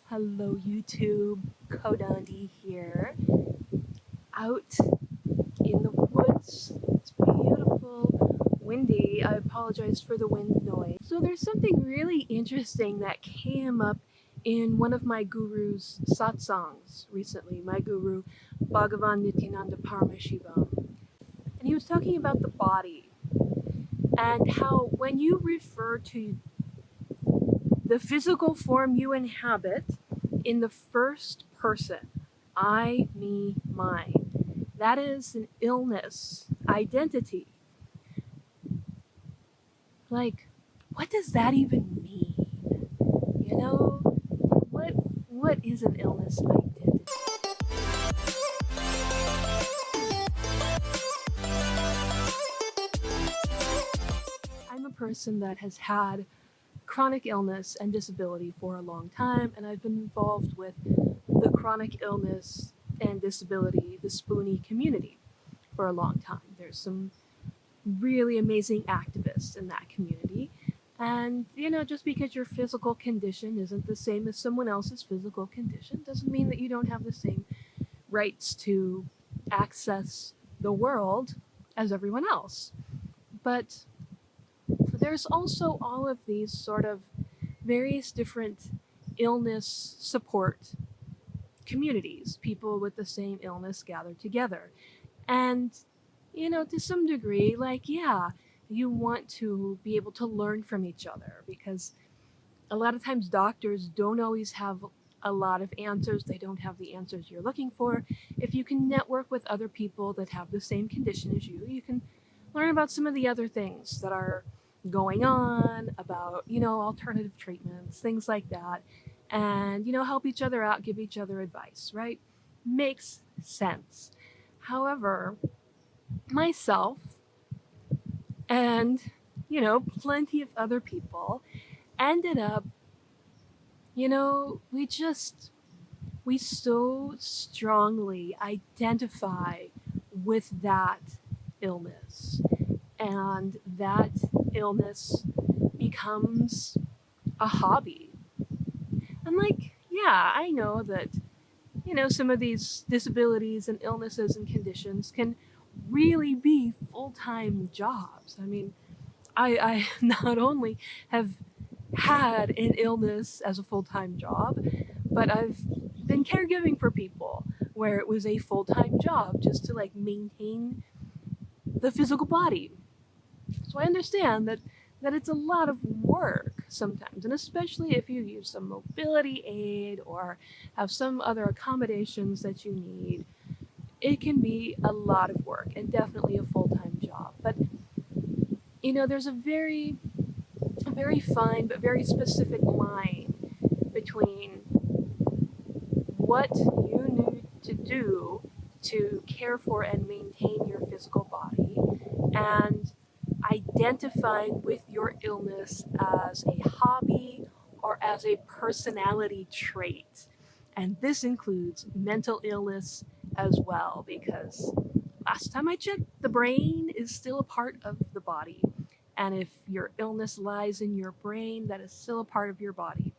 Hello YouTube, Kodandi here, out in the woods. It's beautiful, windy. I apologize for the wind noise. So there's something really interesting that came up in one of my guru's satsangs recently, my guru Bhagavan Nityananda Paramashivam. And he was talking about the body and how when you refer to the physical form you inhabit in the first person, I, me, mine, that is an illness identity. Like, what does that even mean? You know, what is an illness identity? I'm a person that has had chronic illness and disability for a long time, and I've been involved with the chronic illness and disability, the Spoonie community, for a long time. There's some really amazing activists in that community. And, just because your physical condition isn't the same as someone else's physical condition doesn't mean that you don't have the same rights to access the world as everyone else. But there's also all of these sort of various different illness support communities. People with the same illness gather together. And, to some degree, you want to be able to learn from each other because a lot of times doctors don't always have a lot of answers. They don't have the answers you're looking for. If you can network with other people that have the same condition as you, you can learn about some of the other things that are going on, about, alternative treatments, things like that, and, help each other out, give each other advice, right? Makes sense. However, myself and, plenty of other people ended up, we so strongly identify with that illness. And that illness becomes a hobby. And I know that, some of these disabilities and illnesses and conditions can really be full-time jobs. I mean, I not only have had an illness as a full-time job, but I've been caregiving for people where it was a full-time job just to maintain the physical body. So I understand that it's a lot of work sometimes, and especially if you use some mobility aid or have some other accommodations that you need, it can be a lot of work and definitely a full-time job. But there's a very fine but very specific line between what you need to do to care for and maintain your physical body and identifying with your illness as a hobby or as a personality trait. And this includes mental illness as well, because last time I checked, the brain is still a part of the body. And if your illness lies in your brain, that is still a part of your body.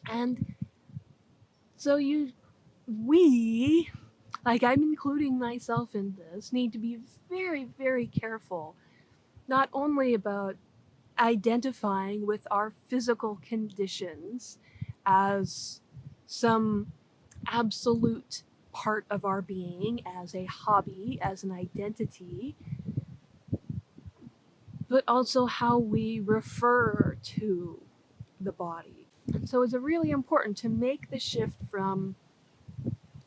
And so I'm including myself in this, need to be very, very careful, not only about identifying with our physical conditions as some absolute part of our being, as a hobby, as an identity, but also how we refer to the body. And so it's really important to make the shift from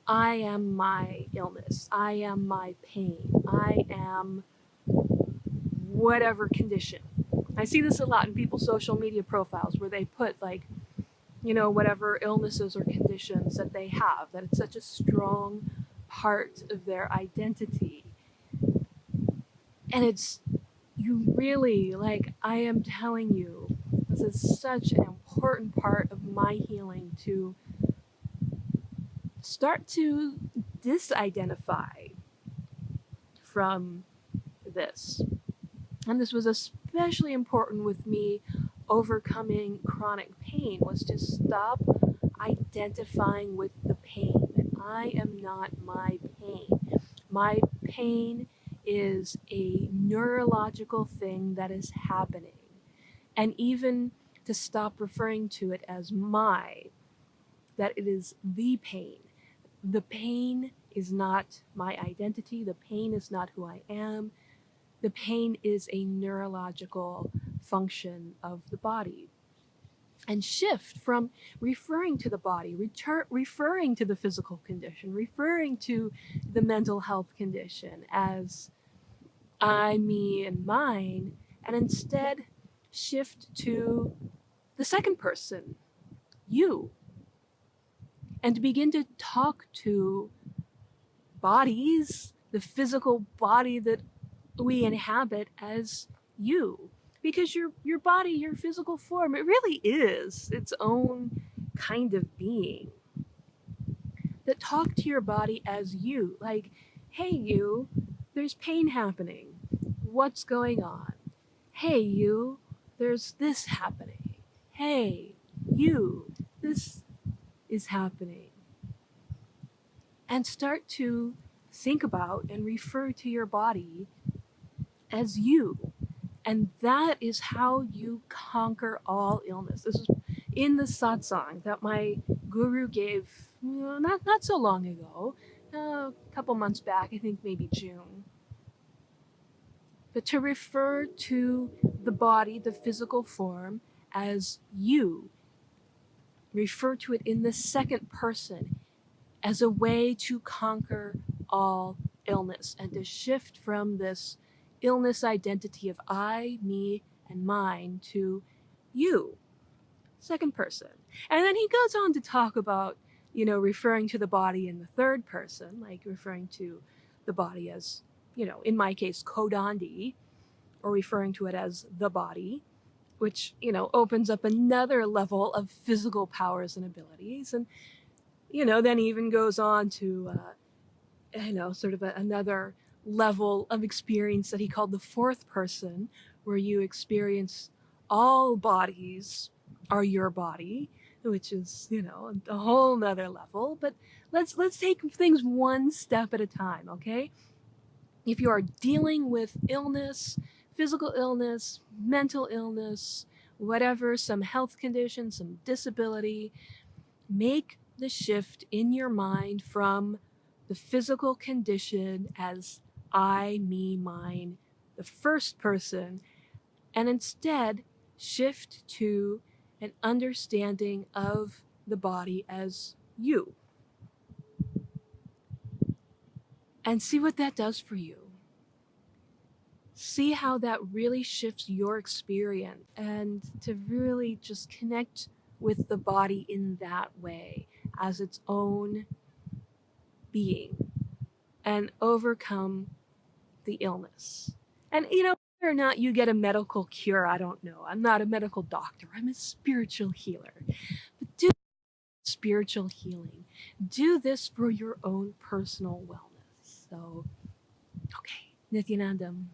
I am my illness, I am my pain, I am whatever condition. I see this a lot in people's social media profiles where they put whatever illnesses or conditions that they have, that it's such a strong part of their identity. And I am telling you, this is such an important part of my healing, to start to disidentify from this. And this was especially important with me overcoming chronic pain, was to stop identifying with the pain, that I am not my pain. My pain is a neurological thing that is happening. And even to stop referring to it as that it is the pain. The pain is not my identity. The pain is not who I am. The pain is a neurological function of the body. And shift from referring to the body, referring to the physical condition, referring to the mental health condition as I, me, and mine, and instead shift to the second person, you, and to begin to talk to bodies, the physical body that we inhabit, as you. Because your body, your physical form, it really is its own kind of being. That talk to your body as you, like, hey you, there's pain happening. What's going on? Hey you, there's this happening. Hey you, this is happening. And start to think about and refer to your body as you. And that is how you conquer all illness. This is in the satsang that my guru gave not so long ago, a couple months back, I think maybe June. But to refer to the body, the physical form, as you. Refer to it in the second person as a way to conquer all illness and to shift from this illness identity of I, me, and mine to you, second person. And then he goes on to talk about, referring to the body in the third person, like referring to the body as, in my case, Kodandi, or referring to it as the body, which, opens up another level of physical powers and abilities. And, then even goes on to, sort of another level of experience that he called the fourth person, where you experience all bodies are your body, which is, a whole nother level. But let's take things one step at a time, okay? If you are dealing with illness, physical illness, mental illness, whatever, some health condition, some disability, make the shift in your mind from the physical condition as I, me, mine, the first person, and instead shift to an understanding of the body as you. And see what that does for you. See how that really shifts your experience, and to really just connect with the body in that way as its own being and overcome the illness. And whether or not you get a medical cure, I don't know. I'm not a medical doctor. I'm a spiritual healer. But do spiritual healing. Do this for your own personal wellness. So, okay, Nithyanandam.